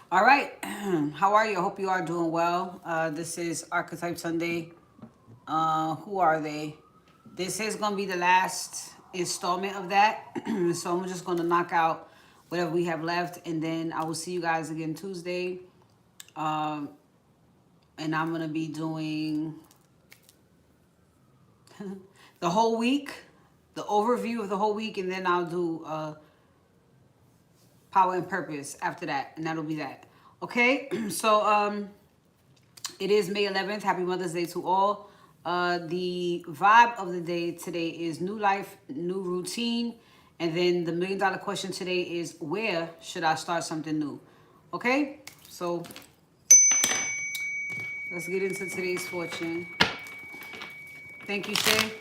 All right. How are you? I hope you are doing well. This is Archetype Sunday. Who are they? This is going to be the last installment of that. So I'm just going to knock out whatever we have left. And then I will see you guys again Tuesday. Um, and I'm going to be doing the whole week, the overview of the whole week. And then I'll do Power and Purpose after that. And that'll be that. Okay. So, it is May 11th. Happy Mother's Day to all. The vibe of the day today is new life, new routine. And then the $1,000,000 question today is where should I start something new? Okay? So let's get into today's fortune. Thank you, Shay.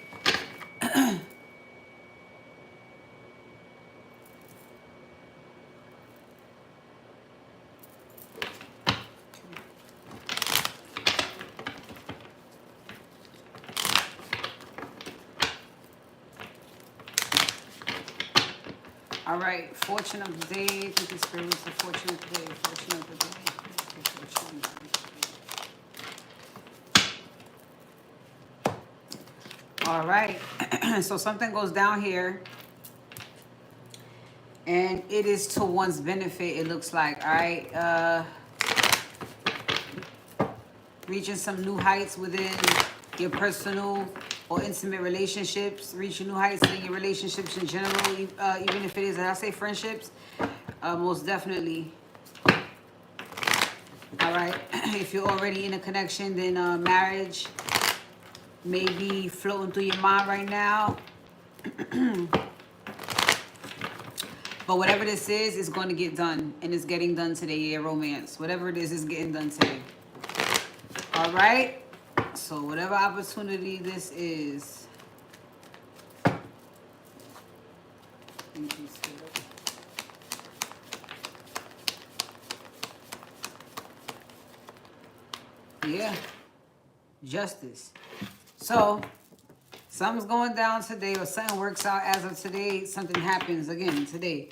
All right, fortune of the day. Thank you, Spirit, the fortune of the day. Fortune of the day. Fortune of the day. All right. So something goes down here, and it is to one's benefit, it looks like. All right. Reaching some new heights within your personal or intimate relationships, reaching new heights in your relationships in general, even if it is, I say friendships, most definitely. All right. If you're already in a connection, then marriage may be floating through your mind right now. But whatever this is, it's going to get done. And it's getting done today. Yeah, romance. Whatever it is getting done today. All right. So whatever opportunity this is. Thank you, Spirit. Yeah. Justice. So something's going down today, or something works out as of today. Something happens again today.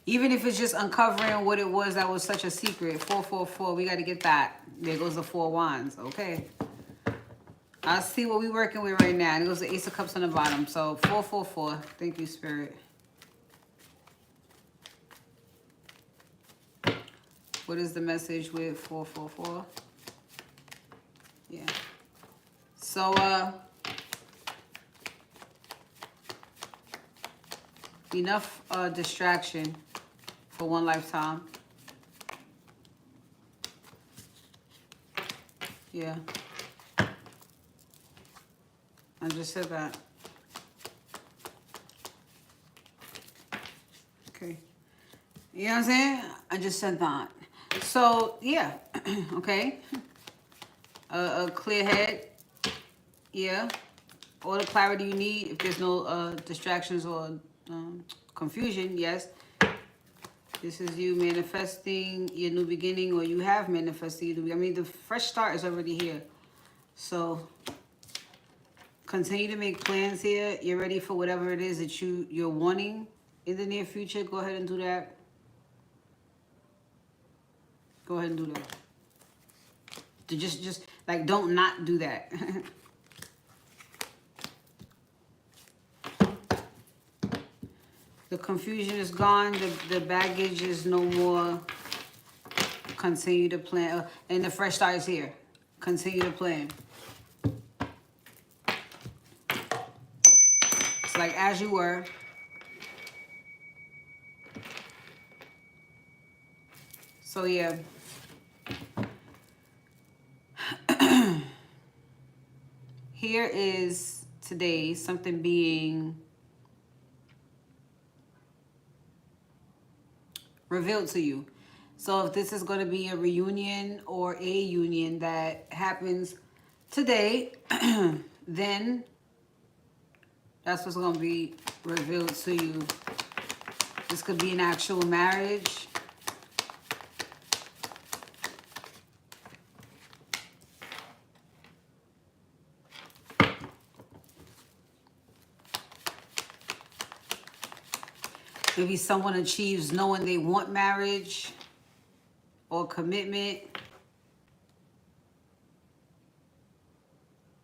Even if it's just uncovering what it was that was such a secret. 444, we got to get that. There goes the 4 wands. Okay. I see what we're working with right now. There goes the Ace of Cups on the bottom. So 444. Thank you, Spirit. What is the message with 444? Yeah. So, enough distraction for one lifetime. Yeah. I just said that. Okay. You know what I'm saying? I just said that. So, yeah. Okay. A clear head. Yeah. All the clarity you need. If there's no distractions or confusion, yes. This is you manifesting your new beginning, or you have manifested your new beginning. I mean, the fresh start is already here. So, continue to make plans here. You're ready for whatever it is that you're wanting in the near future. Go ahead and do that. Go ahead and do that. To just like, don't not do that. The confusion is gone. The baggage is no more. Continue to plan. And the fresh start is here. Continue to plan. It's like as you were. So, yeah. Here is today something being revealed to you. So if this is going to be a reunion or a union that happens today, then that's what's going to be revealed to you. This could be an actual marriage. Maybe someone achieves knowing they want marriage or commitment.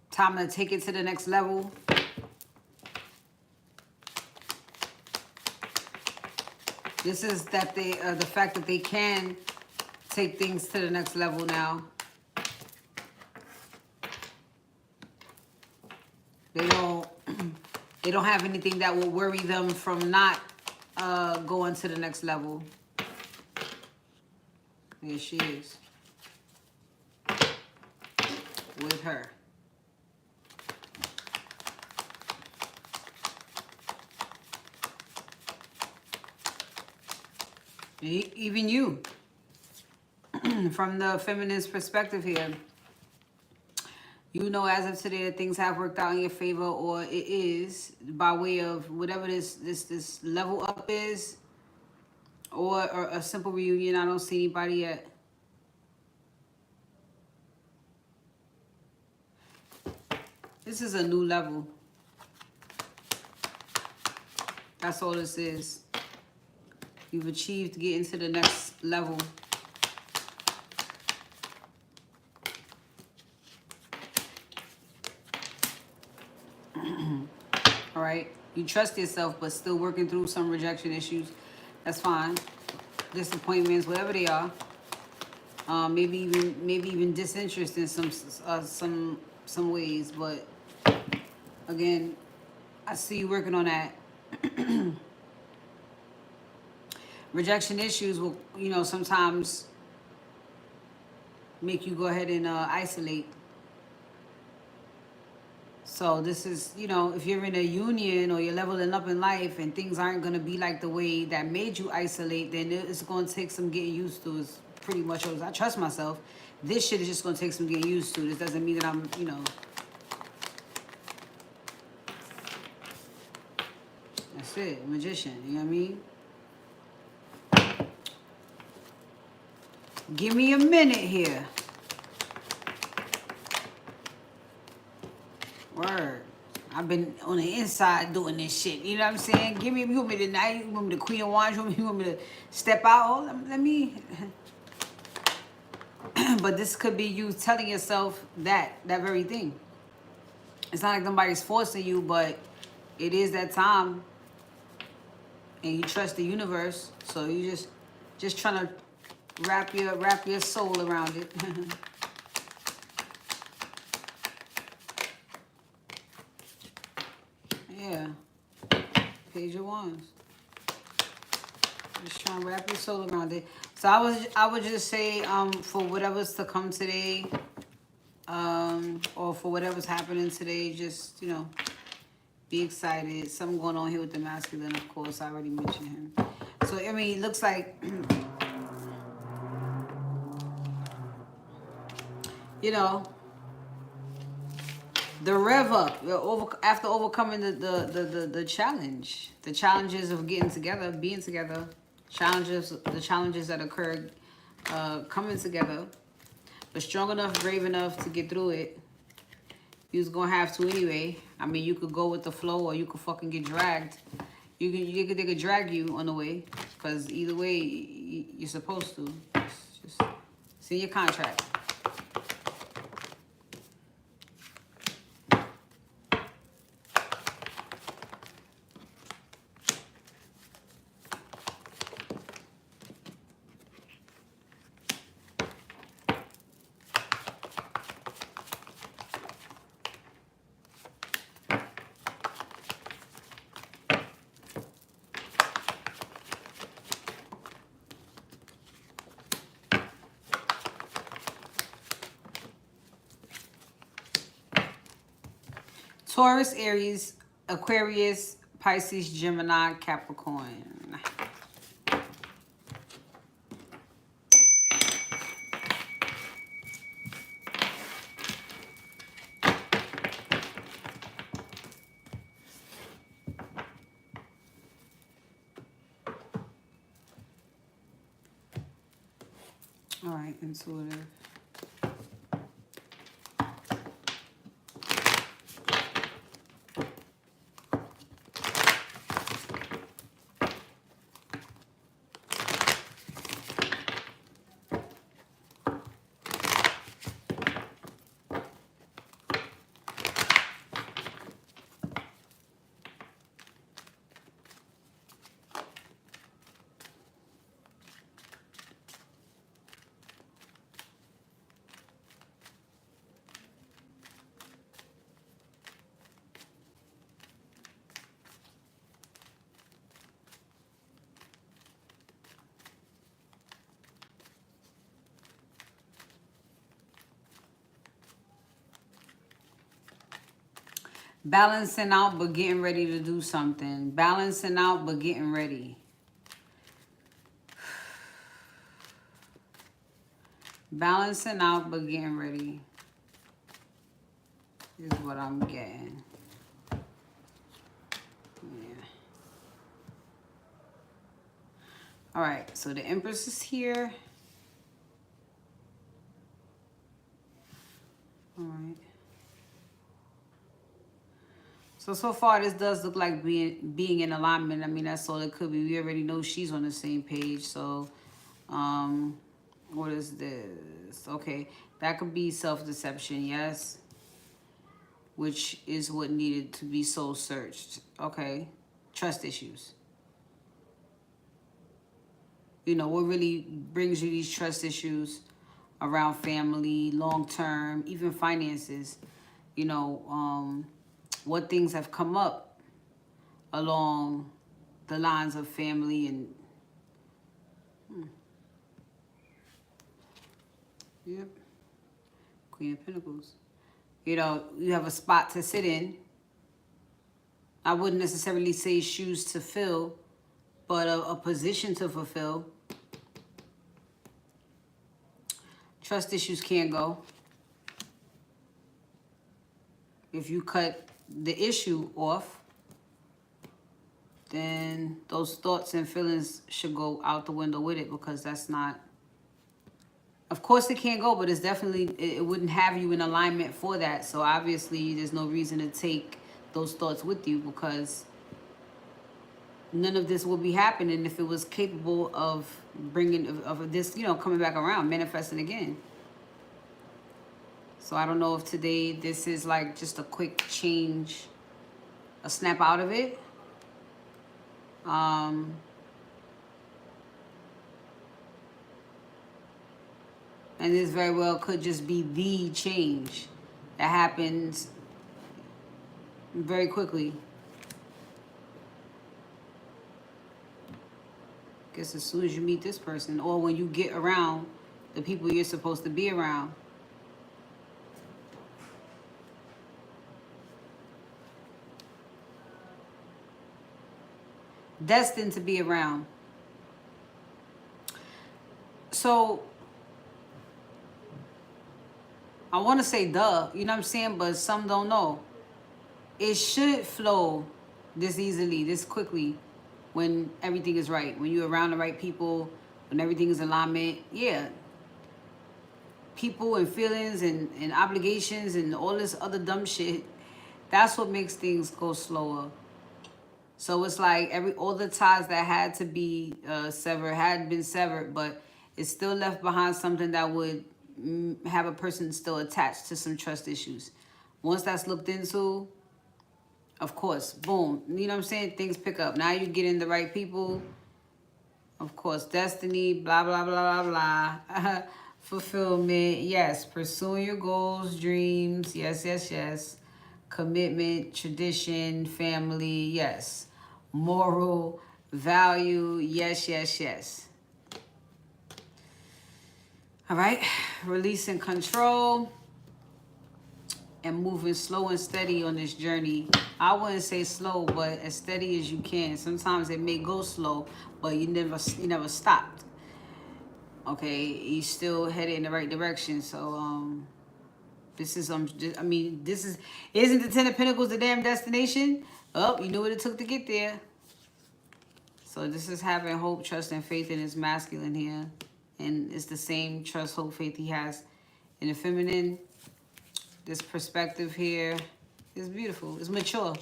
Time to take it to the next level. This is that they, the fact that they can take things to the next level now. They don't have anything that will worry them from not going to the next level. There she is. With her. Even you, from the feminist perspective here, you know as of today that things have worked out in your favor, or it is by way of whatever this level up is, or a simple reunion. I don't see anybody yet. This is a new level. That's all this is. You've achieved getting to the next level. All right. You trust yourself, but still working through some rejection issues. That's fine. Disappointments, whatever they are. Maybe even disinterest in some ways. But again, I see you working on that. Rejection issues will, sometimes make you go ahead and isolate. So this is, if you're in a union or you're leveling up in life and things aren't going to be like the way that made you isolate, then it's going to take some getting used to. It's pretty much, I trust myself. This shit is just going to take some getting used to. This doesn't mean that I'm, That's it, magician, you know what I mean? Give me a minute here. Word. I've been on the inside doing this shit. You know what I'm saying? You want me tonight? You want me to Queen of Wands? You want me to step out? Oh, let me. But this could be you telling yourself that very thing. It's not like nobody's forcing you, but it is that time. And you trust the universe. So you just trying to wrap your soul around it. Yeah. Page of Wands. Just trying to wrap your soul around it. So I would just say for whatever's to come today, or for whatever's happening today, just be excited. Something going on here with the masculine, of course. I already mentioned him. So I mean, it looks like the rev up after overcoming the challenge, the challenges of getting together, being together, the challenges that occurred, coming together, but strong enough, brave enough to get through it. You was gonna have to anyway. I mean, you could go with the flow, or you could fucking get dragged. They could drag you on the way, because either way, you're supposed to. It's in your contract. Taurus, Aries, Aquarius, Pisces, Gemini, Capricorn. All right, intuitive. Balancing out but getting ready to do something. Balancing out but getting ready. Balancing out but getting ready is what I'm getting. Yeah. All right, so the Empress is here. All right. So far this does look like being in alignment. I mean, that's all it could be. We already know she's on the same page. So, what is this? Okay, that could be self-deception, yes. Which is what needed to be soul searched. Okay, trust issues. You know, what really brings you these trust issues around family, long-term, even finances. You know, what things have come up along the lines of family and yep, Queen of Pentacles. You know, you have a spot to sit in. I wouldn't necessarily say shoes to fill, but a position to fulfill. Trust issues can't go. If you cut the issue off, then those thoughts and feelings should go out the window with it, because that's not, of course it can't go, but it's definitely, it wouldn't have you in alignment for that. So obviously there's no reason to take those thoughts with you, because none of this will be happening if it was capable of bringing, of this, you know, coming back around, manifesting again. So I don't know if today this is like just a quick change, a snap out of it. And this very well could just be the change that happens very quickly. Guess as soon as you meet this person, or when you get around the people you're supposed to be around. Destined to be around. So I want to say duh, you know what I'm saying? But some don't know. It should flow this easily, this quickly, when everything is right. When you're around the right people, when everything is in alignment. Yeah. People and feelings and obligations and all this other dumb shit, that's what makes things go slower. So it's like all the ties that had to be severed had been severed, but it's still left behind something that would have a person still attached to some trust issues. Once that's looked into, of course, boom, you know what I'm saying? Things pick up. Now you get in the right people. Of course, destiny, blah, blah, blah, blah, blah. Fulfillment, yes. Pursuing your goals, dreams, yes, yes, yes. Commitment, tradition, family, yes. Moral value, yes, yes, yes. All right, releasing control and moving slow and steady on this journey. I wouldn't say slow, but as steady as you can. Sometimes it may go slow, but you never stopped. Okay, you still headed in the right direction. So this is I mean, this isn't the Ten of Pentacles the damn destination? Oh, you knew what it took to get there. So this is having hope, trust, and faith in his masculine here. And it's the same trust, hope, faith he has in the feminine. This perspective here is beautiful. It's mature.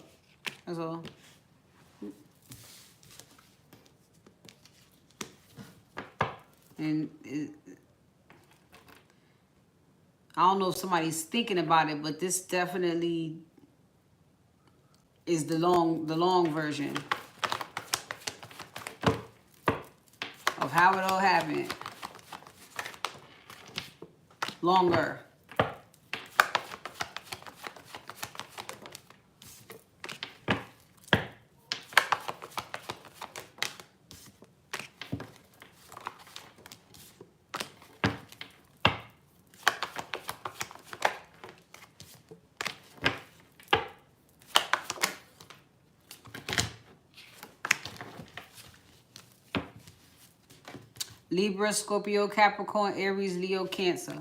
That's all. And I don't know if somebody's thinking about it, but this definitely is the long version of how it all happened. Longer. Libra, Scorpio, Capricorn, Aries, Leo, Cancer.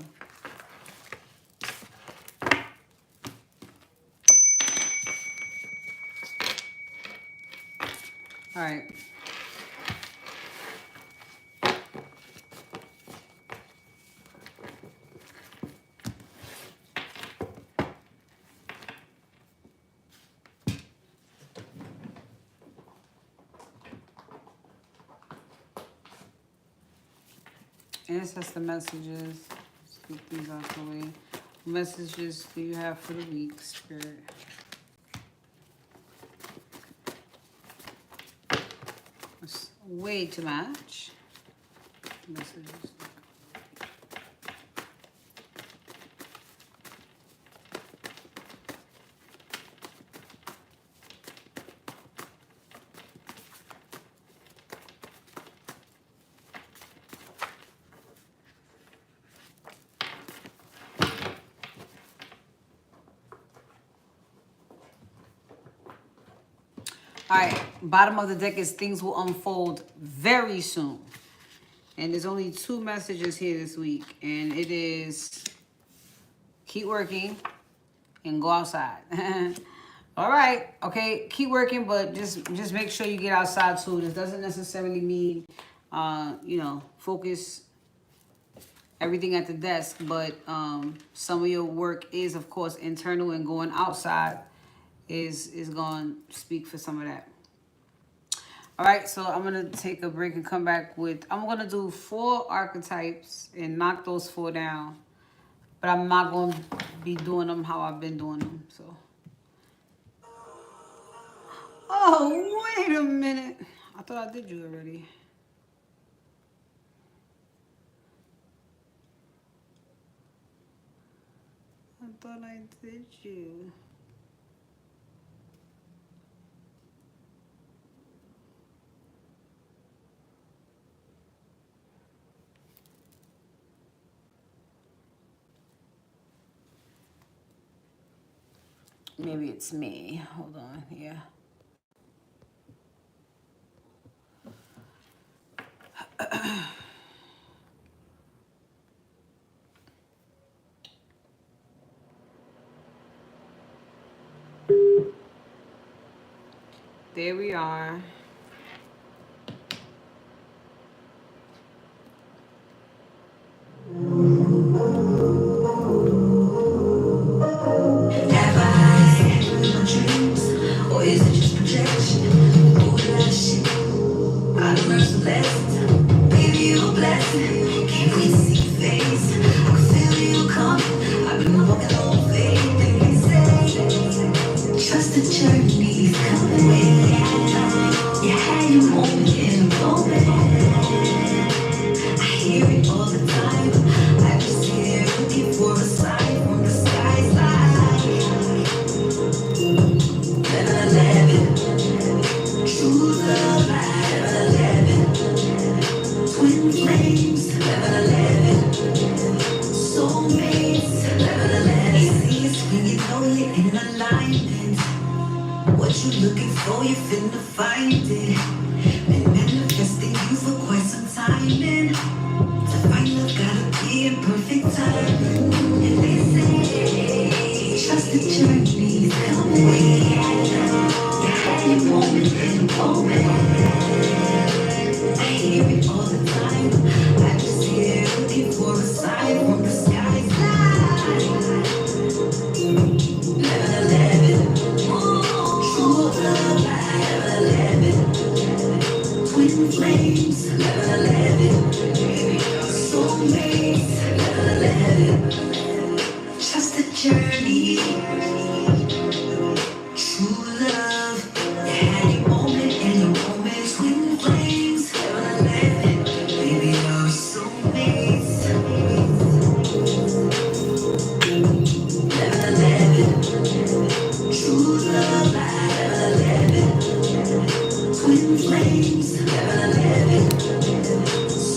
All right. Ancestor messages. Let's get these out the way. What messages do you have for the week, Spirit? It's way too much. Messages. All right, bottom of the deck is things will unfold very soon. And there's only 2 messages here this week. And it is keep working and go outside. All right, okay, keep working, but just make sure you get outside too. This doesn't necessarily mean, focus everything at the desk. But some of your work is, of course, internal, and going outside is going to speak for some of that. All right, so I'm going to take a break and come back with, I'm going to do 4 archetypes and knock those 4 down. But I'm not going to be doing them how I've been doing them, so. Oh, wait a minute. I thought I did you already. I thought I did you. Maybe it's me. Hold on. Yeah. There we are.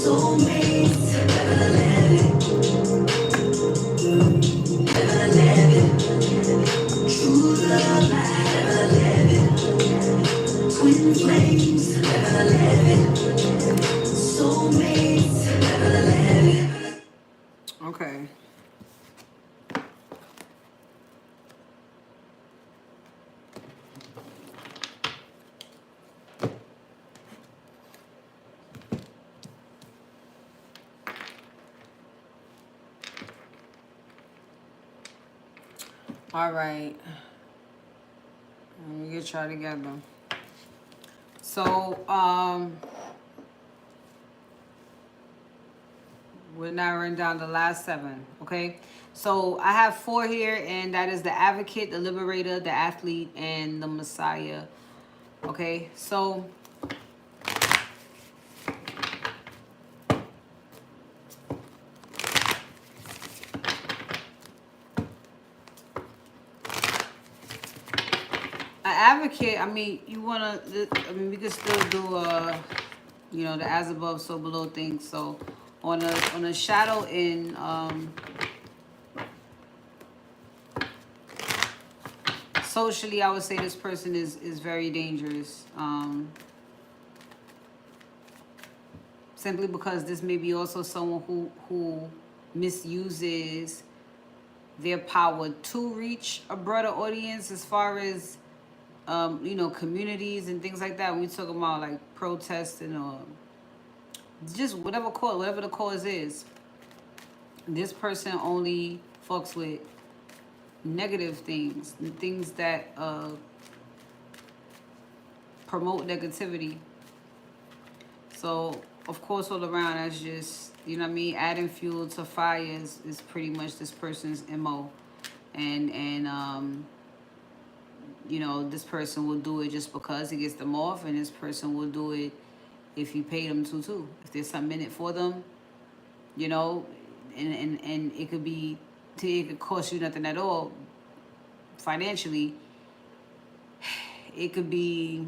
Soulmates, 11, 11. Okay. All right. Let me get y'all together. So, we're narrowing down the last 7, okay? So I have 4 here, and that is the advocate, the liberator, the athlete, and the messiah, okay? So an advocate, I mean, we could still do, you know, the as above, so below thing. So on a shadow in, socially, I would say this person is very dangerous. Simply because this may be also someone who misuses their power to reach a broader audience as far as you know, communities and things like that. When we talk about like protesting or just whatever the cause is, this person only fucks with negative things, things that promote negativity. So of course, all around, that's just, you know what I mean, adding fuel to fire is pretty much this person's MO. And you know, this person will do it just because it gets them off, and this person will do it if you pay them to too. If there's something in it for them, you know, and it could cost you nothing at all financially. It could be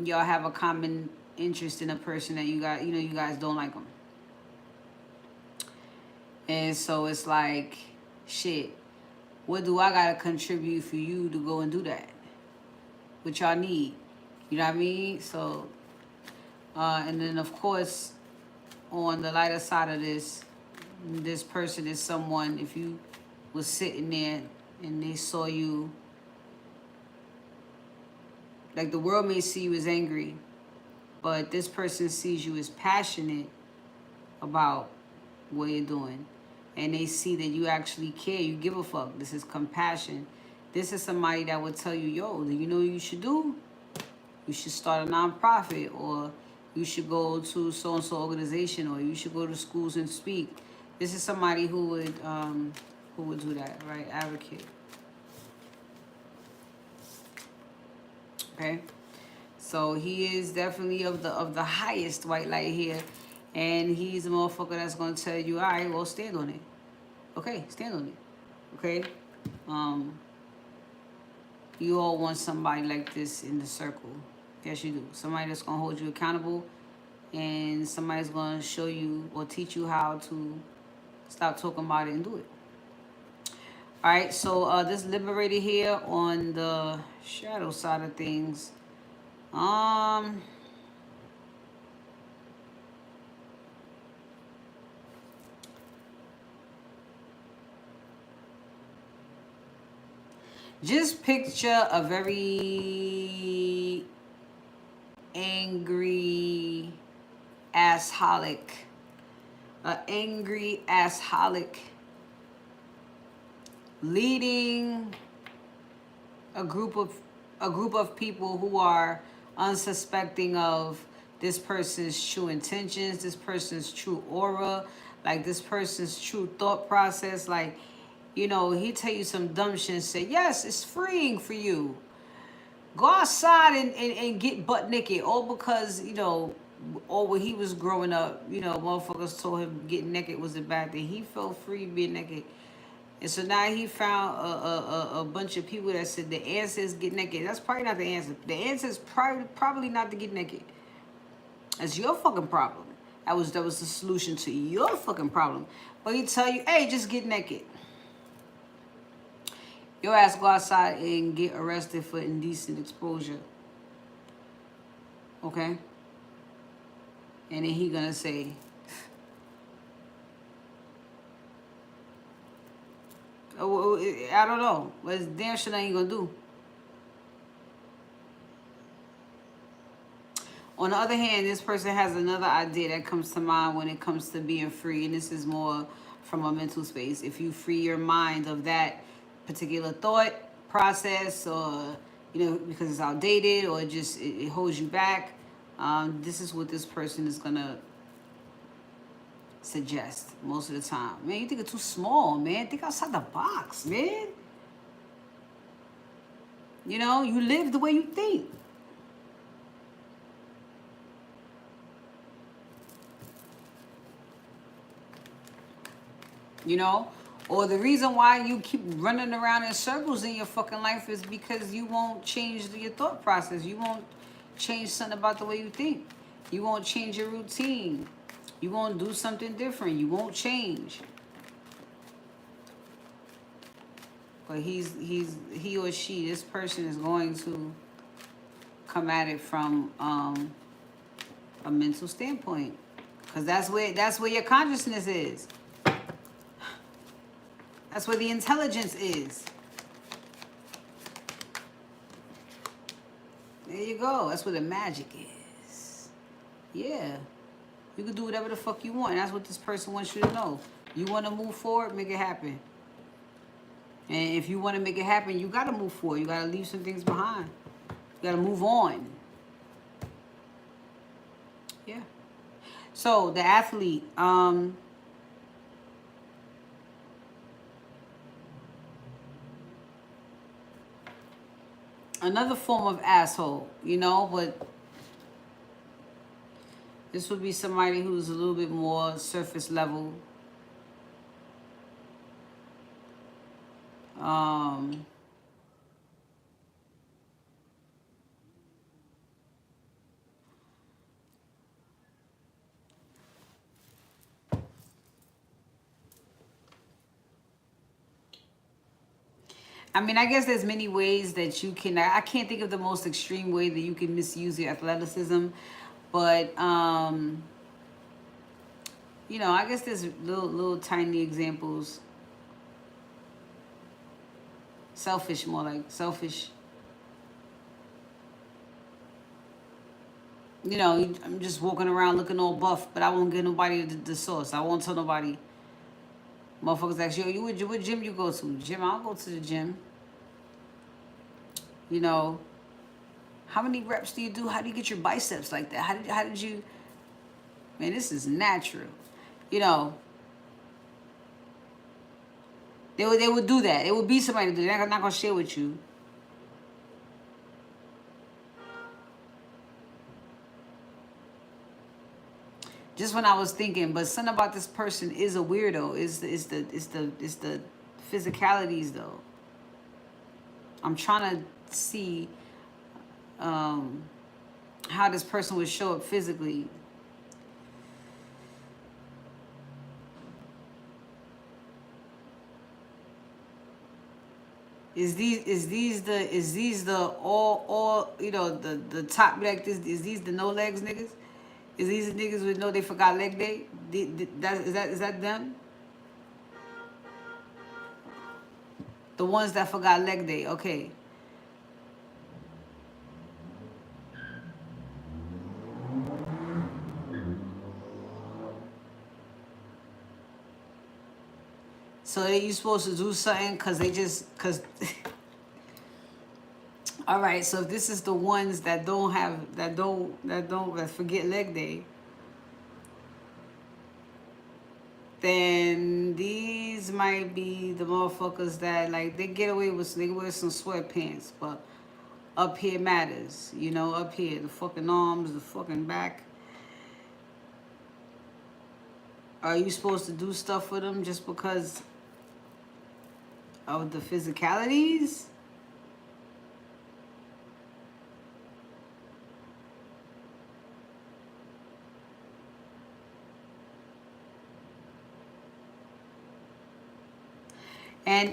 y'all have a common interest in a person that you guys don't like them. And so it's like, shit, what do I gotta contribute for you to go and do that? What y'all need? You know what I mean? So, and then of course, on the lighter side of this person is someone, if you was sitting there and they saw you, like the world may see you as angry, but this person sees you as passionate about what you're doing. And they see that you actually care, you give a fuck. This is compassion. This is somebody that would tell you, yo, you know what you should do? You should start a nonprofit, or you should go to so-and-so organization, or you should go to schools and speak. This is somebody who would do that, right? Advocate. Okay? So he is definitely of the highest white light here. And he's a motherfucker that's gonna tell you, all right, well, stand on it. Okay, stand on it. Okay? You all want somebody like this in the circle. Yes, you do. Somebody that's gonna hold you accountable, and somebody's gonna show you or teach you how to stop talking about it and do it. All right, so this liberated here on the shadow side of things. Just picture a very angry assholic. An angry assholic leading a group of people who are unsuspecting of this person's true intentions, this person's true aura, like this person's true thought process. Like, you know, he tell you some dumb shit and say, yes, it's freeing for you. Go outside and get butt naked. All because, you know, or when he was growing up, you know, motherfuckers told him getting naked was a bad thing. He felt free being naked. And so now he found a bunch of people that said the answer is get naked. That's probably not the answer. The answer is probably not to get naked. That's your fucking problem. That was the solution to your fucking problem. But he tell you, hey, just get naked. Your ass go outside and get arrested for indecent exposure. Okay? And then he gonna say, I don't know. But it's damn sure nothing you gonna do. On the other hand, this person has another idea that comes to mind when it comes to being free, and this is more from a mental space. If you free your mind of that particular thought process, or because it's outdated, or it holds you back, this is what this person is gonna suggest most of the time. Man, you think it's too small, man. Think outside the box, man. You live the way you think. Or the reason why you keep running around in circles in your fucking life is because you won't change your thought process. You won't change something about the way you think. You won't change your routine. You won't do something different. You won't change. But he or she, this person is going to come at it from a mental standpoint, because that's where your consciousness is. That's where the intelligence is. There you go. That's where the magic is. Yeah. You can do whatever the fuck you want. And that's what this person wants you to know. You want to move forward, make it happen. And if you want to make it happen, you got to move forward. You got to leave some things behind. You got to move on. Yeah. So, the athlete, another form of asshole, but this would be somebody who's a little bit more surface level. I mean, I guess there's many ways that you can. I can't think of the most extreme way that you can misuse your athleticism, but I guess there's little tiny examples. Selfish, more like selfish. I'm just walking around looking all buff, but I won't give nobody the sauce. I won't tell nobody. Motherfuckers ask you, what gym you go to? Gym, I'll go to the gym. How many reps do you do? How do you get your biceps like that? How did you? Man, this is natural. They would do that. It would be somebody to do that. They're not gonna share with you. Just when I was thinking, but something about this person is a weirdo. It's the physicalities though. I'm trying to see how this person would show up physically. Is these the all the top like this? Is these the no legs niggas? Is these the niggas who know they forgot leg day? Is that them? The ones that forgot leg day, okay. So you supposed to do something cause all right, so if this is the ones that forget leg day, then these might be the motherfuckers that like they get away with, they wear some sweatpants, but up here matters, up here, the fucking arms, the fucking back. Are you supposed to do stuff for them just because of the physicalities?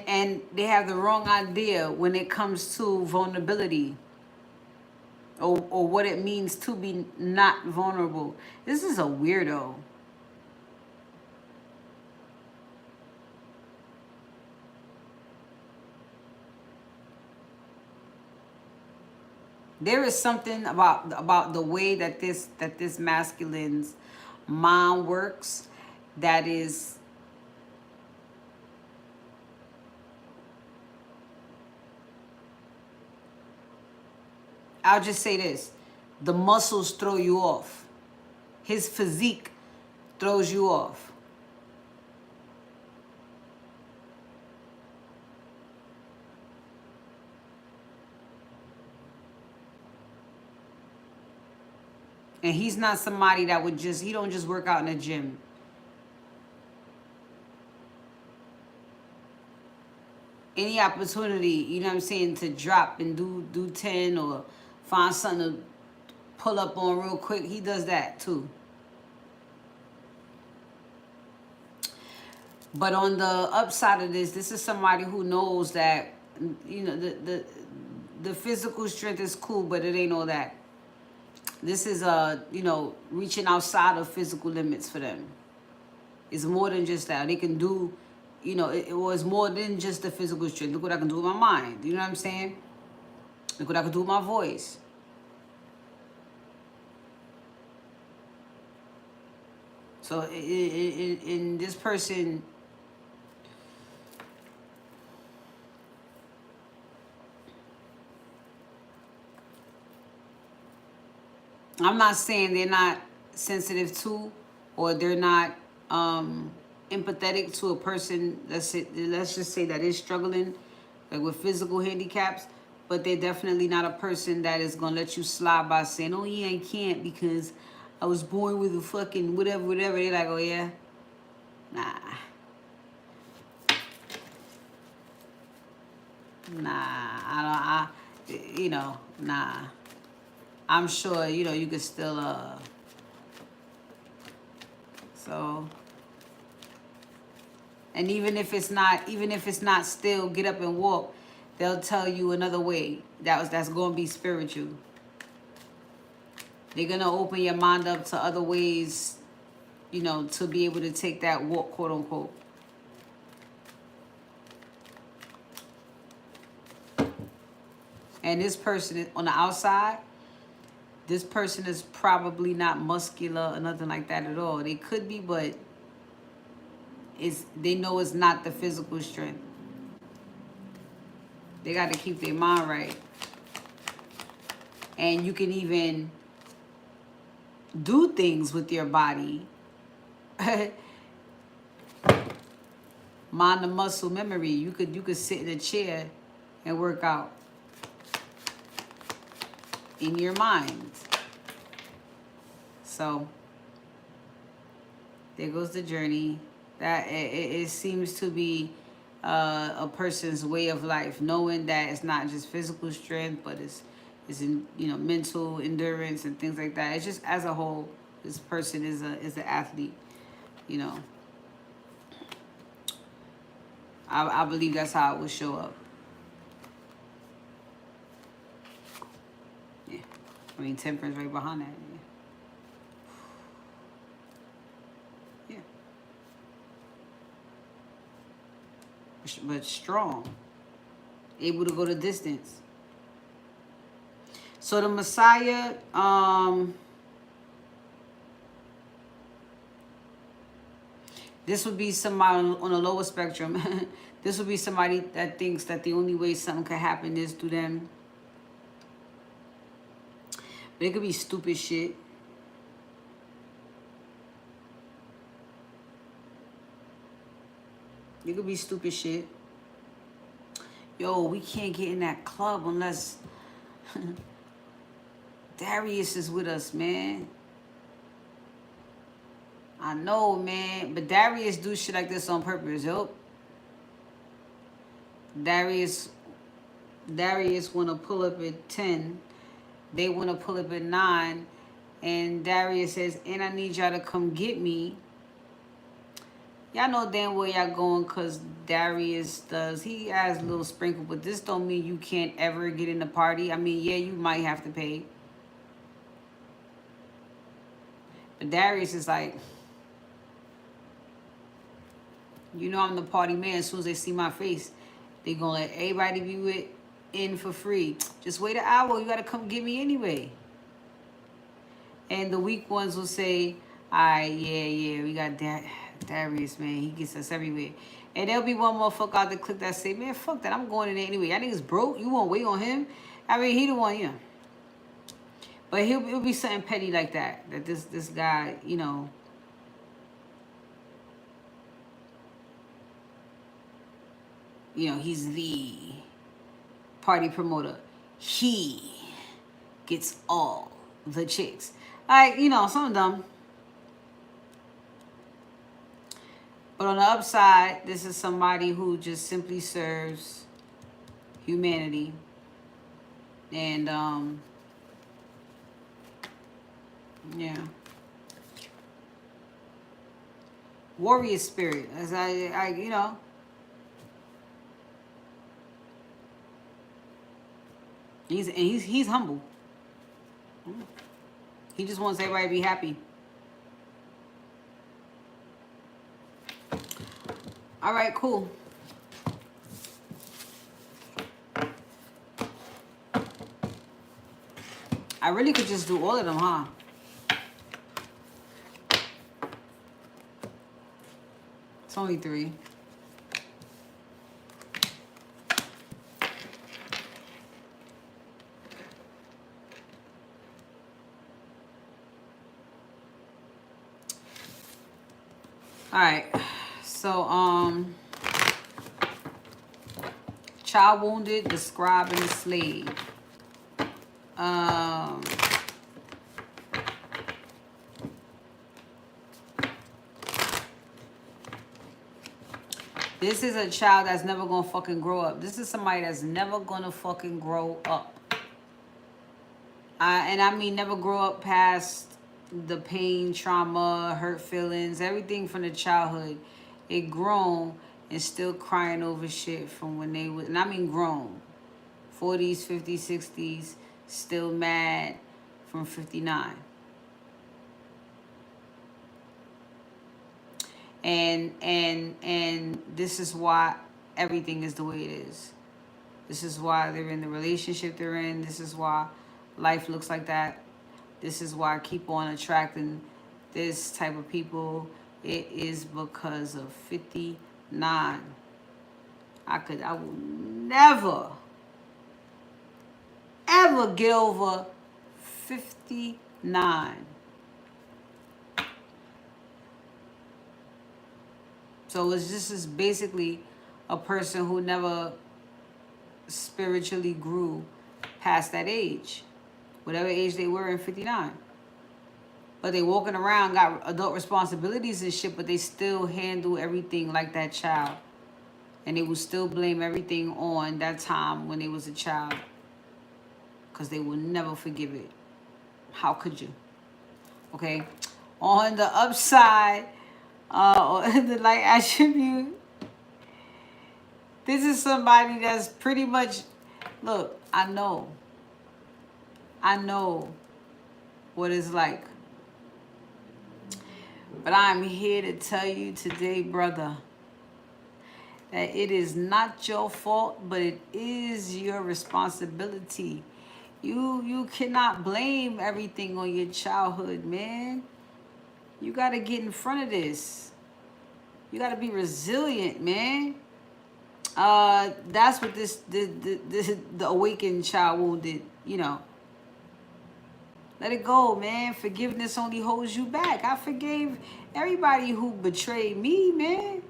And they have the wrong idea when it comes to vulnerability or what it means to be not vulnerable. This is a weirdo. There is something about the way that this masculine's mind works that is, I'll just say this, the muscles throw you off. His physique throws you off. And he's not somebody that would just, he don't just work out in the gym. Any opportunity, you know what I'm saying, to drop and do 10 or find something to pull up on real quick, he does that too. But on the upside of this is somebody who knows that, you know, the physical strength is cool, but it ain't all that. This is you know, reaching outside of physical limits for them. It's more than just that. They can do, you know, it was more than just the physical strength. Look what I can do with my mind. You know what I'm saying? Look what I can do with my voice. So in this person, I'm not saying they're not sensitive to, or they're not empathetic to a person, let's just say, that is struggling like with physical handicaps, but they're definitely not a person that is gonna let you slide by saying, oh yeah, I can't because I was born with a fucking whatever. They're like, oh yeah, nah, I don't, you know, nah. I'm sure, you know, you could still so, and even if it's not still get up and walk, they'll tell you another way that's going to be spiritual. They're going to open your mind up to other ways, you know, to be able to take that walk, quote unquote. And this person on the outside, this person is probably not muscular or nothing like that at all. They could be, but they know it's not the physical strength. They got to keep their mind right. And you can even do things with your body. Mind the muscle memory. You could sit in a chair and work out in your mind. So there goes the journey. That it seems to be a person's way of life, knowing that it's not just physical strength, but it's in, you know, mental endurance and things like that. It's just as a whole, this person is an athlete. You know, I believe that's how it would show up. Yeah, I mean, temperance right behind that. Yeah. But strong, able to go the distance. So the Messiah, this would be somebody on a lower spectrum. This would be somebody that thinks that the only way something could happen is through them. But it could be stupid shit. It could be stupid shit. Yo, we can't get in that club unless Darius is with us, man. I know, man. But Darius do shit like this on purpose, yo. Darius want to pull up at 10. They want to pull up at 9. And Darius says, and I need y'all to come get me. Y'all know damn well y'all going because Darius does. He adds a little sprinkle, but this don't mean you can't ever get in the party. I mean, yeah, you might have to pay. But Darius is like, you know I'm the party man. As soon as they see my face, they gonna let everybody be with in for free. Just wait an hour. You got to come get me anyway. And the weak ones will say, all right, yeah, we got Darius, man. He gets us everywhere. And there'll be one motherfucker out there click that say, man, fuck that. I'm going in there anyway. I think it's broke. You won't wait on him. I mean, he the one, yeah. But it'll be something petty like that. That this guy, you know, he's the party promoter. He gets all the chicks. Like, something dumb. But on the upside, this is somebody who just simply serves humanity. And, yeah. Warrior spirit. As he's humble. He just wants everybody to be happy. All right, cool. I really could just do all of them, huh? It's only 3. All right. So, child wounded, the scribe, and the slave. This is a child that's never gonna fucking grow up. This is somebody that's never gonna fucking grow up. And I mean never grow up past the pain, trauma, hurt feelings, everything from the childhood. It grown and still crying over shit from when they was, and I mean grown. 40s, 50s, 60s, still mad from 59. And this is why everything is the way it is. This is why they're in the relationship they're in. This is why life looks like that. This is why I keep on attracting this type of people. It is because of 59. I will never, ever get over 59. So this is basically a person who never spiritually grew past that age. Whatever age they were in 59. But they walking around, got adult responsibilities and shit, but they still handle everything like that child. And they will still blame everything on that time when they was a child. Because they will never forgive it. How could you? Okay? On the upside, the light attribute, this is somebody that's pretty much, look, I know what it's like. But I'm here to tell you today, brother, that it is not your fault, but it is your responsibility. You cannot blame everything on your childhood, man. You got to get in front of this. You got to be resilient, man. That's what the awakened child wounded, Let it go, man. Forgiveness only holds you back. I forgave everybody who betrayed me, man.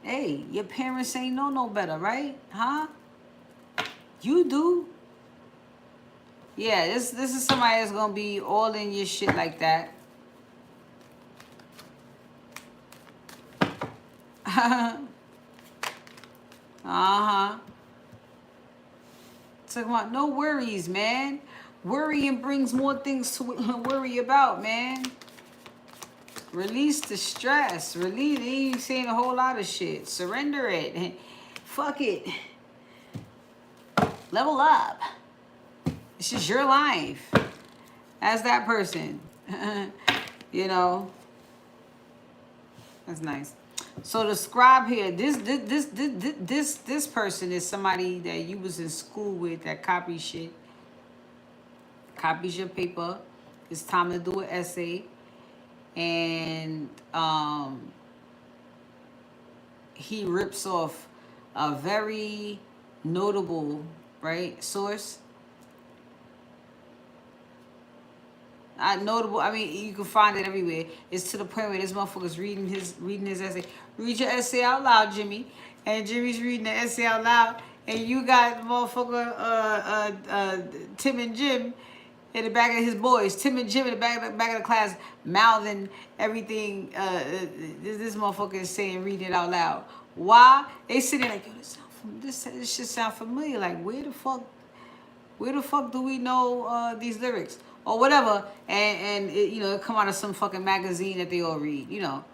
Hey, your parents ain't know no better, right? Huh? You do. Yeah, this is somebody that's gonna be all in your shit like that. Uh-huh. Talking about no worries, man. Worrying brings more things to worry about, man. Release the stress. Release. He ain't saying a whole lot of shit. Surrender it. Fuck it. Level up. This is your life. As that person. That's nice. So the scribe here, this person is somebody that you was in school with that copies shit, copies your paper. It's time to do an essay, and he rips off a very notable, right, source. Notable. I mean, you can find it everywhere. It's to the point where this motherfucker's reading his essay. Read your essay out loud, Jimmy. And Jimmy's reading the essay out loud, and you got motherfucker Tim and Jim in the back of his boys. Tim and Jim in the back of the class mouthing everything. This motherfucker is saying, reading it out loud. Why? They sitting like, yo, this shit sound familiar. Like, where the fuck do we know these lyrics or whatever? And it, you know, it come out of some fucking magazine that they all read. You know.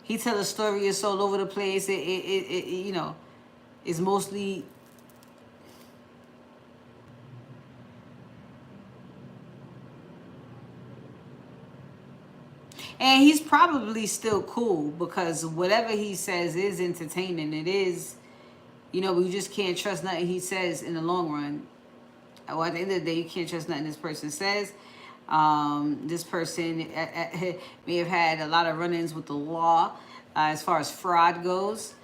He tell a story. It's all over the place. It you know, it's mostly. And he's probably still cool because whatever he says is entertaining. It is, you know, we just can't trust nothing he says in the long run. Well, at the end of the day, you can't trust nothing this person says. This person may have had a lot of run-ins with the law as far as fraud goes.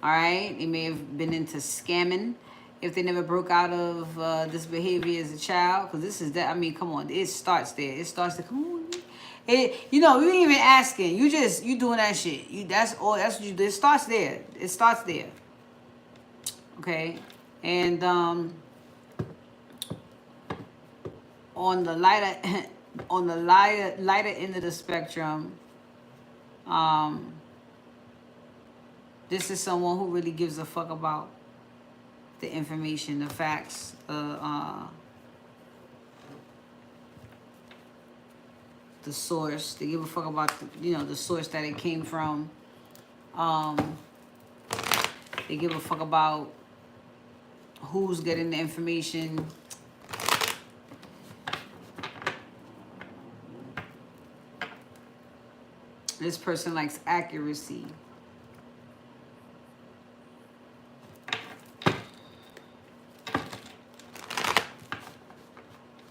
All right, they may have been into scamming if they never broke out of this behavior as a child. Because this is that. I mean, come on, it starts there. It starts to come on. You know, you ain't even asking. You doing that shit. That's all. That's what you do. It starts there. It starts there. Okay, and on the lighter end of the spectrum, this is someone who really gives a fuck about the information, the facts, the source. They give a fuck about the source that it came from. They give a fuck about who's getting the information. This person likes accuracy.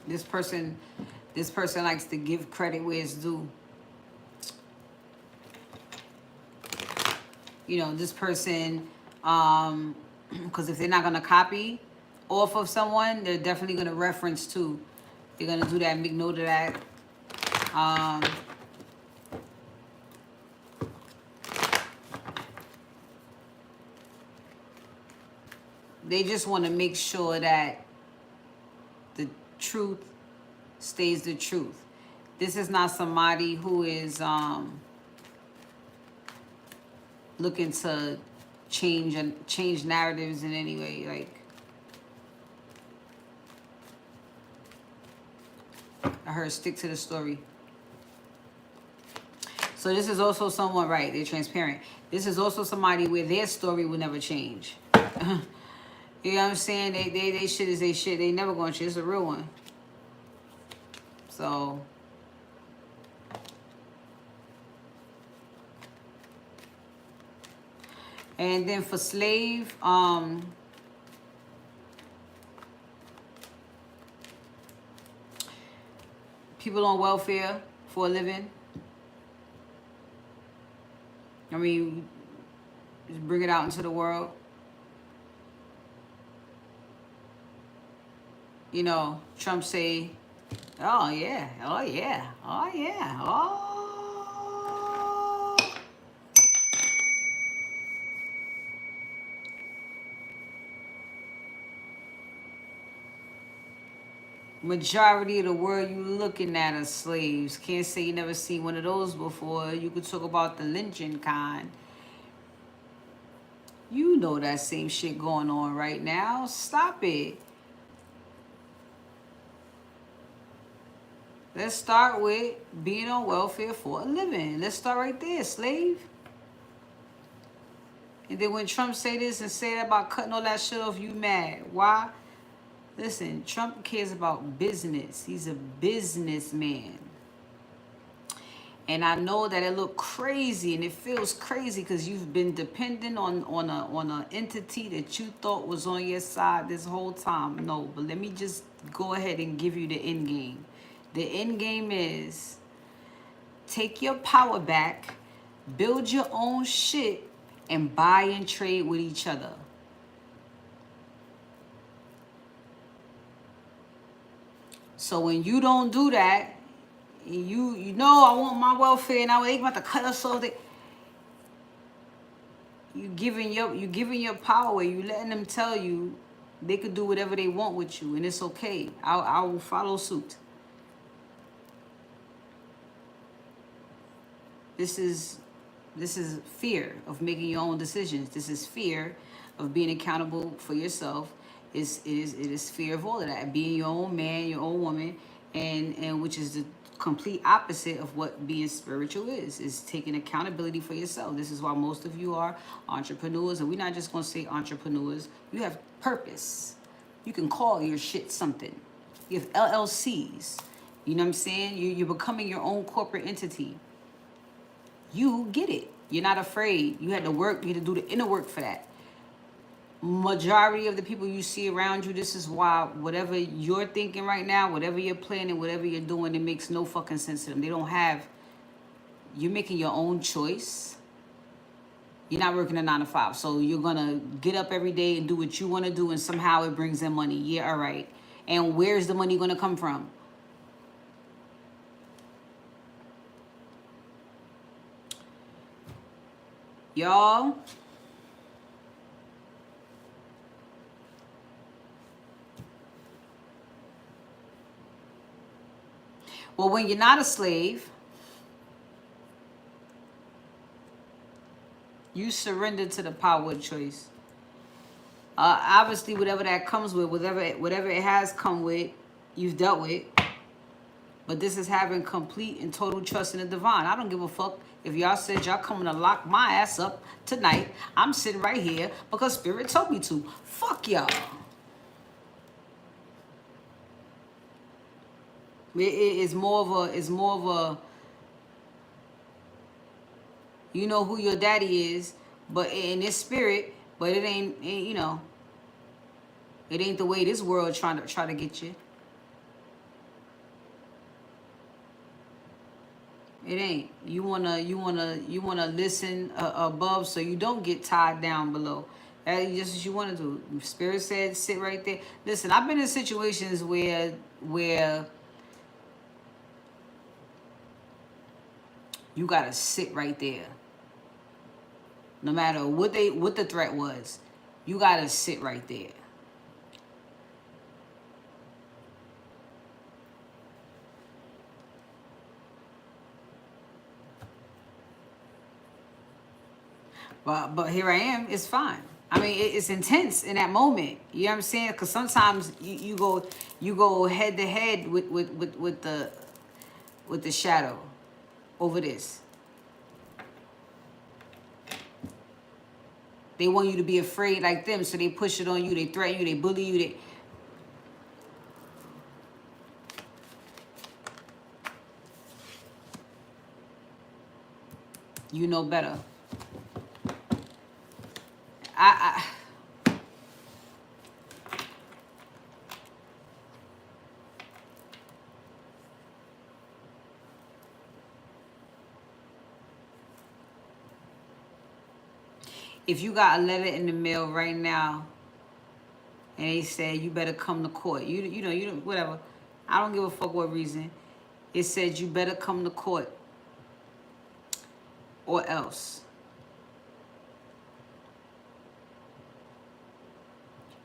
This person likes to give credit where it's due. You know, this person, because if they're not gonna copy off of someone, they're definitely gonna reference to. They're gonna do that, make note of that. They just want to make sure that the truth stays the truth. This is not somebody who is looking to change narratives in any way. Like, I heard stick to the story. So this is also someone, right, they're transparent. This is also somebody where their story will never change. You know what I'm saying? They shit is they shit. They never gonna change. It's a real one. So and then for slave, people on welfare for a living. I mean, just bring it out into the world. You know, Trump say, oh yeah, oh yeah, oh yeah, oh. Majority of the world you looking at are slaves. Can't say you never seen one of those before. You could talk about the lynching kind. You know that same shit going on right now. Stop it. Let's start with being on welfare for a living. Let's start right there, slave. And then when Trump say this and say that about cutting all that shit off, you mad. Why? Listen, Trump cares about business. He's a businessman. And I know that it look crazy and it feels crazy because you've been dependent on a entity that you thought was on your side this whole time. No, but let me just go ahead and give you the end game. The end game is take your power back, build your own shit, and buy and trade with each other. So when you don't do that, you know I want my welfare and they about to cut us off. You giving your power away. You letting them tell you they could do whatever they want with you, and it's okay. I will follow suit. This is fear of making your own decisions. This is fear of being accountable for yourself. It is fear of all of that. Being your own man, your own woman, and which is the complete opposite of what being spiritual is taking accountability for yourself. This is why most of you are entrepreneurs, and we're not just gonna say entrepreneurs. You have purpose. You can call your shit something. You have LLCs. You know what I'm saying? You're becoming your own corporate entity. You get it. You're not afraid. You had to work. You had to do the inner work for that. Majority of the people you see around you, this is why whatever you're thinking right now, whatever you're planning, whatever you're doing, it makes no fucking sense to them. They don't have, you're making your own choice. You're not working a 9 to 5. So you're going to get up every day and do what you want to do, and somehow it brings in money. Yeah, all right. And where's the money going to come from? Y'all, well, when you're not a slave, you surrender to the power of choice. Obviously, whatever that comes with, whatever it has come with, you've dealt with. But this is having complete and total trust in the divine. I don't give a fuck if y'all said y'all coming to lock my ass up tonight. I'm sitting right here because Spirit told me to. Fuck y'all. It's more of a, you know who your daddy is, but in this spirit, but it ain't you know, it ain't the way this world try to get you. It ain't. You wanna listen above so you don't get tied down below. That's just what you want to do. Spirit said, sit right there. Listen, I've been in situations where you gotta sit right there. No matter what the threat was, you gotta sit right there. But here I am. It's fine. I mean, it's intense in that moment. You know what I'm saying? Because sometimes you go head to head with the shadow over this. They want you to be afraid like them, so they push it on you. They threaten you. They bully you. You know better. If you got a letter in the mail right now and they said you better come to court, you know, whatever. I don't give a fuck what reason. It said you better come to court or else.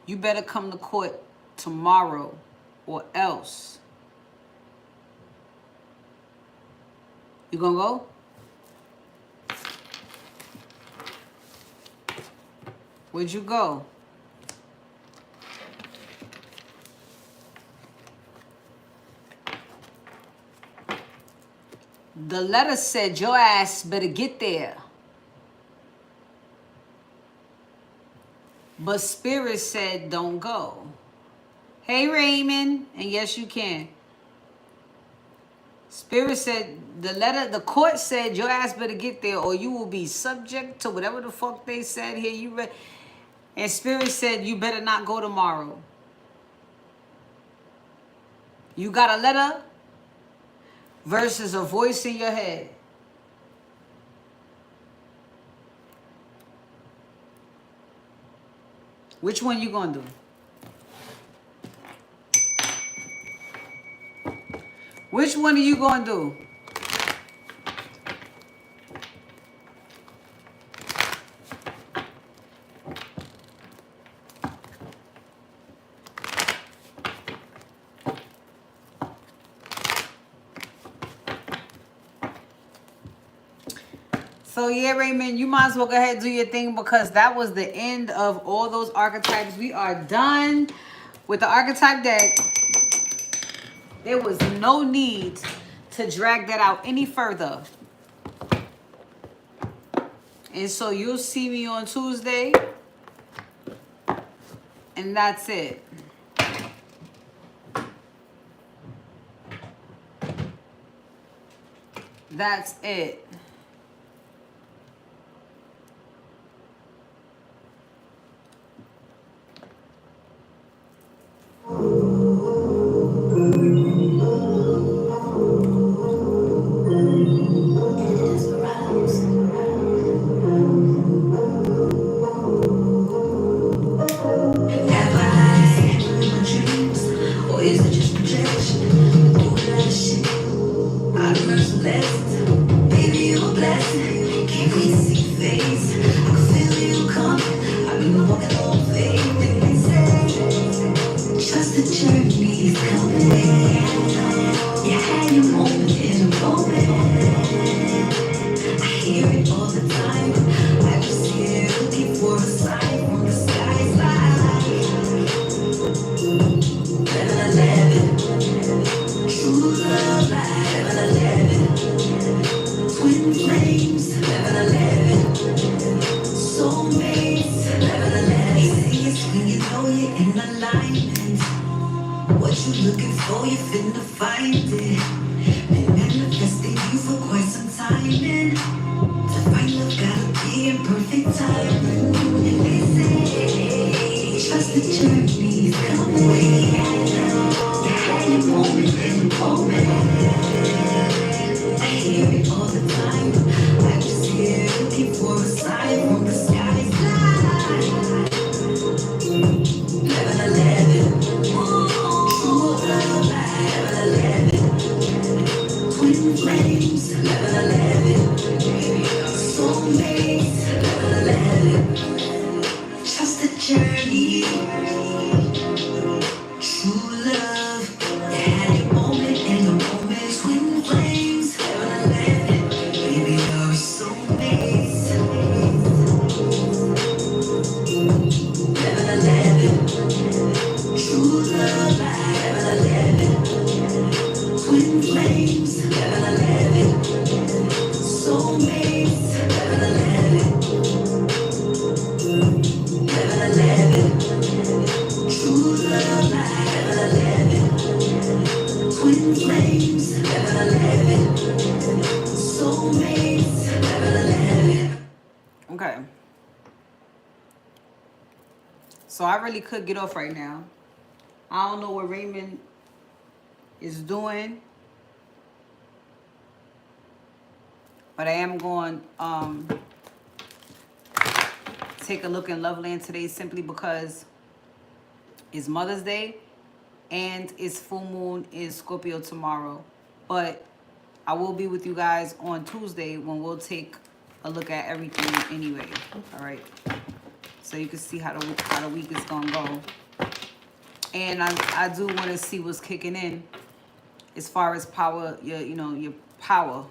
You better come to court tomorrow or else. You gonna go? Where'd you go? The letter said your ass better get there. But Spirit said don't go. Hey, Raymond. And yes, you can. Spirit said, the court said your ass better get there or you will be subject to whatever the fuck they said here. You read. And Spirit said, you better not go tomorrow. You got a letter versus a voice in your head. Which one you gonna do? Which one are you gonna do? So yeah, Raymond, you might as well go ahead and do your thing because that was the end of all those archetypes. We are done with the archetype deck. There was no need to drag that out any further. And so you'll see me on Tuesday. And that's it. That's it. Okay. So I really could get off right now. I don't know what Raymond is doing. But I am going take a look in Loveland today simply because it's Mother's Day and it's full moon in Scorpio tomorrow. But I will be with you guys on Tuesday when we'll take a look at everything anyway. All right. So you can see how the week is going to go. And I do want to see what's kicking in as far as power, your power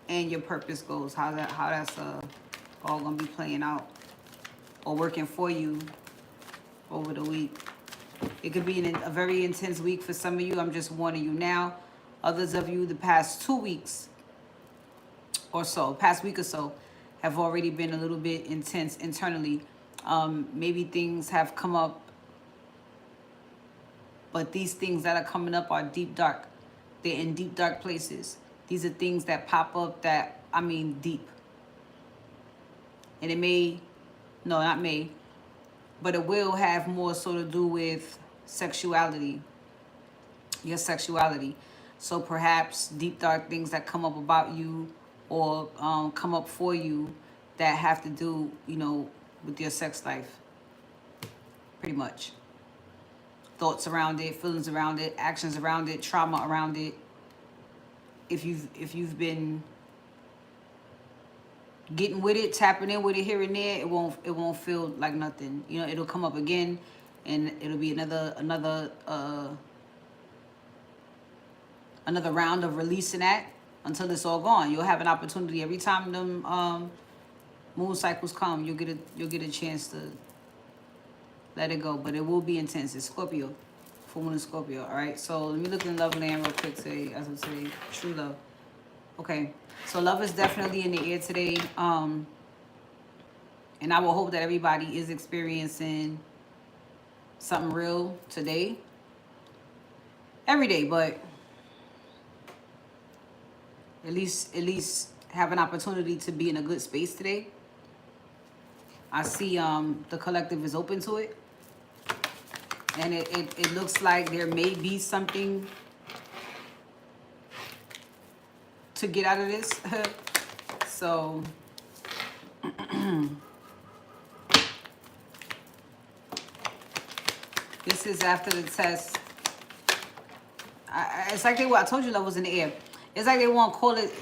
and your purpose goes. How that's all going to be playing out or working for you over the week. It could be a very intense week for some of you. I'm just warning you now. Others of you, the past 2 weeks or so, past week or so, have already been a little bit intense internally. Maybe things have come up But these things that are coming up are deep dark. They're in deep dark places. These are things that pop up that, I mean, deep. And it may, no, not may, but it will have more so to do with sexuality, your sexuality. So perhaps deep dark things that come up about you or come up for you that have to do, you know, with your sex life, pretty much. Thoughts around it, feelings around it, actions around it, trauma around it. If you've been getting with it, tapping in with it here and there, it won't feel like nothing. You know, it'll come up again, and it'll be another round of releasing that until it's all gone. You'll have an opportunity every time them moon cycles come. You'll get a chance to let it go, but it will be intense. It's Scorpio, full moon in Scorpio. All right. So let me look in love land real quick today. As I say, true love. Okay. So love is definitely in the air today. And I will hope that everybody is experiencing something real today. Every day, but at least have an opportunity to be in a good space today. I see the collective is open to it. And it looks like there may be something to get out of this. So this is after the test. It's like I told you love was in the air. It's like they won't call it,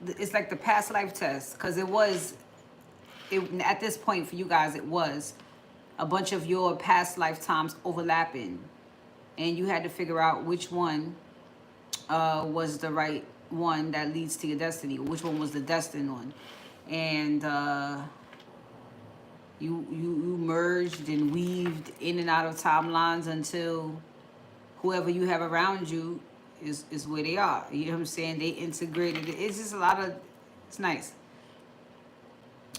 it's like the past life test. Because at this point for you guys, it was a bunch of your past lifetimes overlapping. And you had to figure out which one was the right one that leads to your destiny. Which one was the destined one. And you merged and weaved in and out of timelines until whoever you have around you is where they are. You know what I'm saying? They integrated it. It's just it's nice.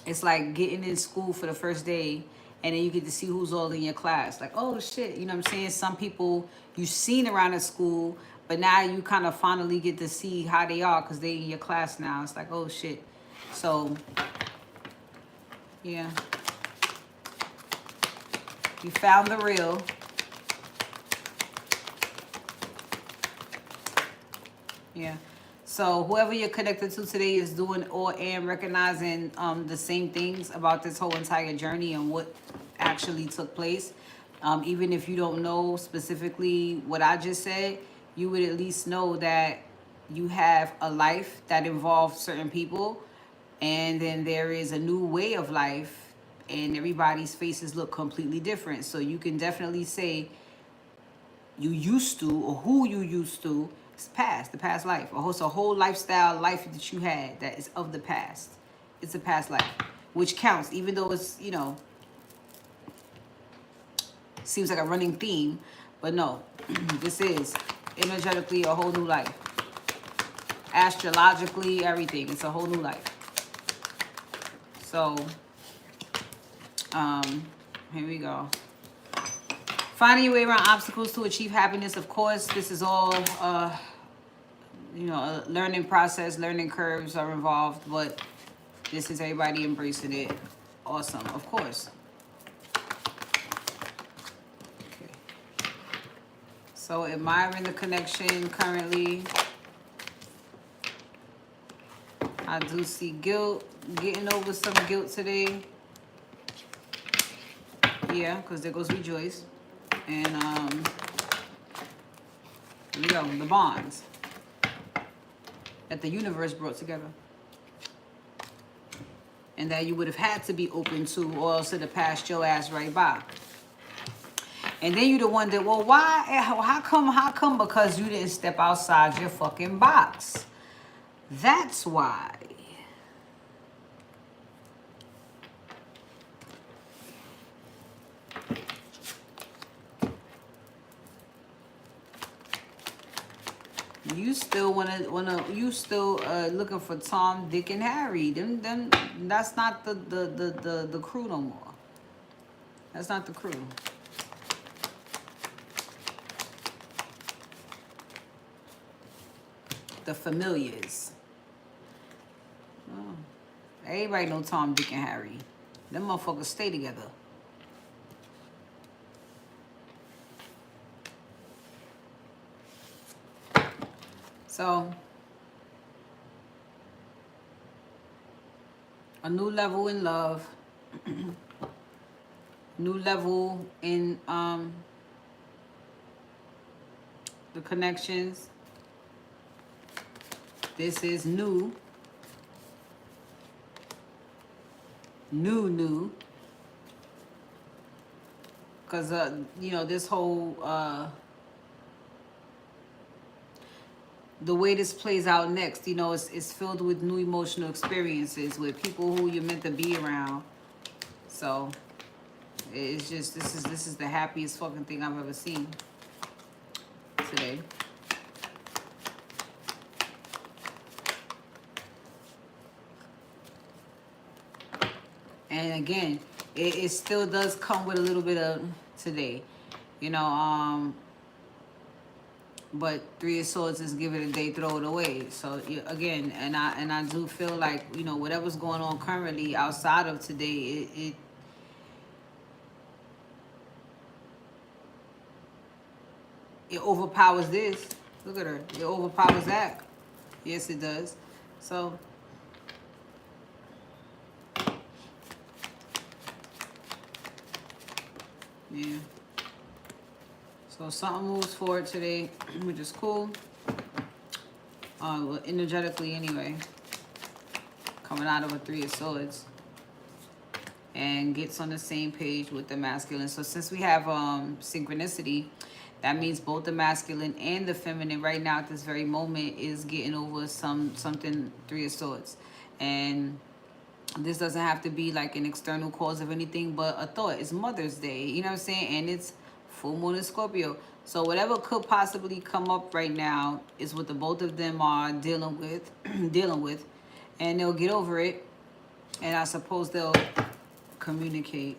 It's like getting in school for the first day and then you get to see who's all in your class. Like, oh shit, you know what I'm saying? Some people you've seen around at school, but now you kind of finally get to see how they are because they in your class now. It's like, oh shit. So, yeah. You found the real. Yeah. So whoever you're connected to today is doing and recognizing the same things about this whole entire journey and what actually took place. Even if you don't know specifically what I just said, you would at least know that you have a life that involves certain people, and then there is a new way of life, and everybody's faces look completely different. So you can definitely say you used to, or who you used to, it's past, the past life. Or it's a whole lifestyle life that you had that is of the past. It's a past life, which counts, even though it's, you know, seems like a running theme, but no, this is energetically a whole new life. Astrologically, everything. It's a whole new life. So, here we go. Finding your way around obstacles to achieve happiness. Of course, this is all, you know, a learning process. Learning curves are involved, but this is everybody embracing it. Awesome, of course. Okay. So, admiring the connection currently. I do see guilt. Getting over some guilt today. Yeah, because there goes rejoice. And here we go, the bonds that the universe brought together. And that you would have had to be open to, or else it'd have passed your ass right by. And then you the one that, well, why? How come? Because you didn't step outside your fucking box. That's why. You still you still looking for Tom, Dick, and Harry. Them that's not the crew no more. That's not the crew. the familiars. Oh. Everybody know Tom, Dick, and Harry. Them motherfuckers stay together. So, a new level in love. New level in the connections. This is new. New. Because, you know, this whole, the way this plays out next, you know, it's filled with new emotional experiences with people who you're meant to be around. So, it's just, this is the happiest fucking thing I've ever seen today. And again, it still does come with a little bit of today, you know, but Three of Swords is give it a day, throw it away. So again, and I do feel like, you know, whatever's going on currently outside of today, it overpowers this. Look at her. It overpowers that. Yes, it does. So yeah. So something moves forward today, which is cool. Well, energetically anyway. Coming out of a Three of Swords. And gets on the same page with the masculine. So since we have synchronicity, that means both the masculine and the feminine right now at this very moment is getting over something Three of Swords. And this doesn't have to be like an external cause of anything, but a thought. It's Mother's Day, you know what I'm saying? And it's full moon in Scorpio. So whatever could possibly come up right now is what the both of them are dealing with, and they'll get over it. And I suppose they'll communicate.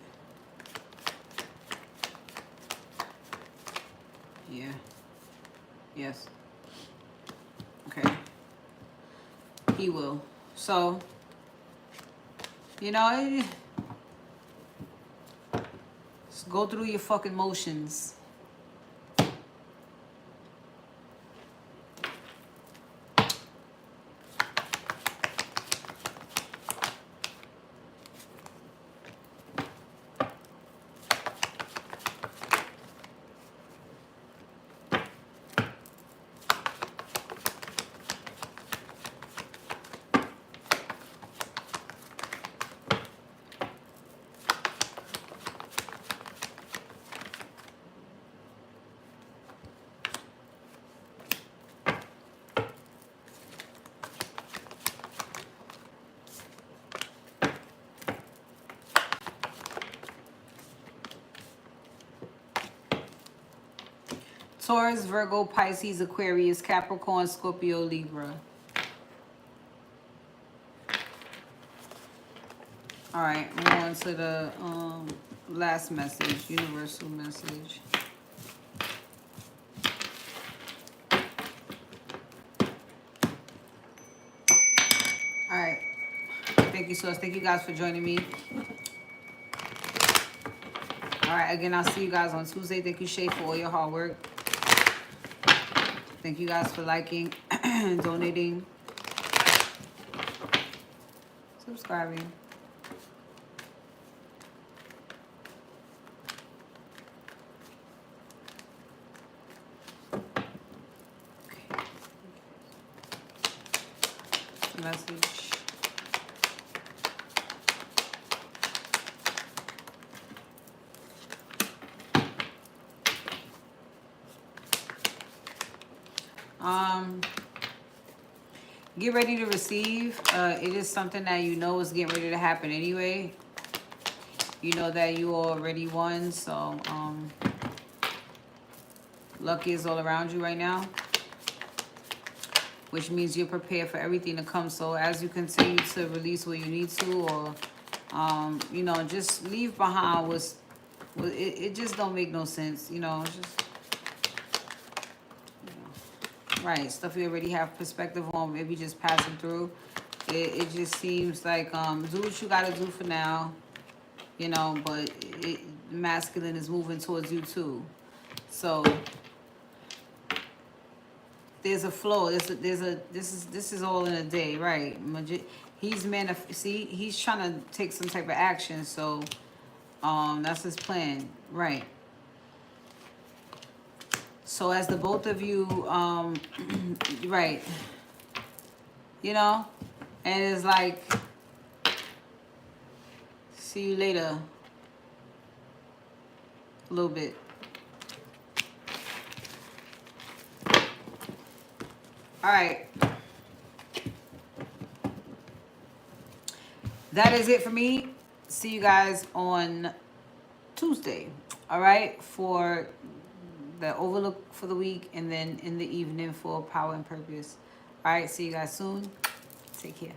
Yeah. Yes. Okay. He will. So, you know, just go through your fucking motions. Taurus, Virgo, Pisces, Aquarius, Capricorn, Scorpio, Libra. All right, move on to the last message, universal message. All right. Thank you, Source. Thank you guys for joining me. All right, again, I'll see you guys on Tuesday. Thank you, Shay, for all your hard work. Thank you guys for liking, donating, subscribing. Okay. Message. Get ready to receive. It is something that you know is getting ready to happen anyway. You know that you already won, so luck is all around you right now, which means you're prepared for everything to come. So as you continue to release what you need to, or you know, just leave behind what's it just don't make no sense, you know. Just, you know, right, stuff you already have perspective on, maybe just passing through. It just seems like do what you gotta do for now, you know, but masculine is moving towards you too. So there's a flow. This is all in a day, right? He's see, he's trying to take some type of action, so that's his plan, right? So as the both of you right, you know, and it's like, see you later a little bit. All right. That is it for me. See you guys on Tuesday. All right, for the overlook for the week, and then in the evening for power and purpose. All right, see you guys soon. Take care.